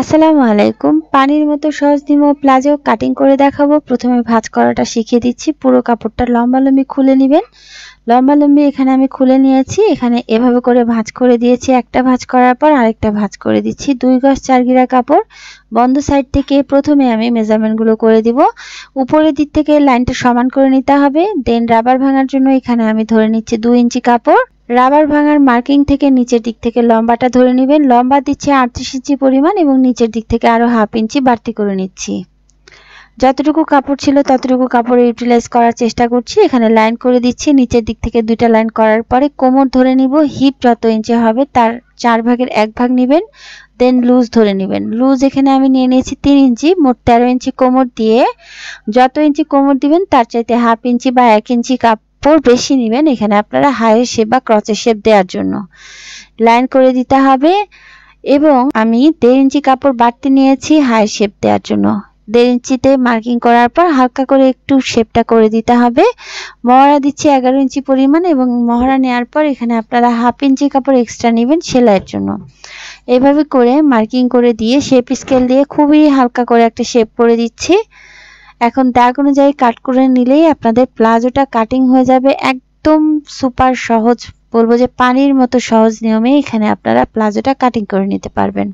আসসালামু আলাইকুম। পানির মতো সহজ নিয়মে প্লাজো কাটিং করে দেখাবো। প্রথমে ভাঁজ করাটা শিখিয়ে দিচ্ছি। পুরো কাপড়টা লম্বালম্বি খুলে নেবেন। লম্বালম্বি এখানে আমি খুলে নিয়েছি। এখানে এভাবে করে ভাঁজ করে দিয়েছি। একটা ভাঁজ করার পর আরেকটা ভাঁজ করে দিচ্ছি। 2 গজ 4 গিরা কাপড় বন্ধ সাইড থেকে প্রথমে আমি মেজারমেন্টগুলো করে দিব। উপরের দিক থেকে লাইনটা সমান করে নিতে হবে। দেন রাবার ভাঙার জন্য এখানে আমি ধরে নিচ্ছি 2 ইঞ্চি কাপড়। রাবার ভাঙার মার্কিং থেকে নিচের দিক থেকে লম্বাটা ধরে নেবেন। লম্বা দিচ্ছি 38 ইঞ্চি পরিমাণ এবং নিচের দিক থেকে আরো হাফ ইঞ্চি বাড়তি করে নিচ্ছি। যতটুকু কাপড় ছিল ততটুকু কাপড় ইউটিলাইজ করার চেষ্টা করছি। এখানে লাইন করে দিচ্ছি। নিচের দিক থেকে 2টা লাইন করার পরে কোমর ধরে নিব। হিপ যত ইঞ্চি হবে তার 4 ভাগের 1 ভাগ নেবেন। দেন লুজ ধরে নেবেন। লুজ এখানে আমি নিয়ে নিয়েছি 3 ইঞ্চি। মোট 13 ইঞ্চি কোমর দিয়ে যত ইঞ্চি কোমর দিবেন তার চাইতে হাফ ইঞ্চি বা 1 ইঞ্চি কাপড় বেশি নেবেন এখানে আপনারা হাইয়ের শেপ বা ক্রচের শেপ দেওয়ার জন্য। লাইন করে দিতে হবে এবং আমি 1.5 ইঞ্চি কাপড় বাড়তি নিয়েছি হাই শেপ দেওয়ার জন্য। 1.5 ইঞ্চিতে মার্কিং করার পর হালকা করে একটু শেপটা করে দিতে হবে। মহড়া দিচ্ছি 11 ইঞ্চি পরিমাণ এবং মহড়া নেওয়ার পর এখানে আপনারা হাফ ইঞ্চি কাপড় এক্সট্রা নেবেন সেলাইয়ের জন্য। এভাবে করে মার্কিং করে দিয়ে শেপ স্কেল দিয়ে খুবই হালকা করে একটা শেপ করে দিচ্ছি। এখন দাগ অনুযায়ী কাট করে নিলেই আপনাদের প্লাজোটা কাটিং হয়ে যাবে। একদম সুপার সহজ, বলবো যে পানির মতো সহজ নিয়মে এখানে আপনারা প্লাজোটা কাটিং করে নিতে পারবেন।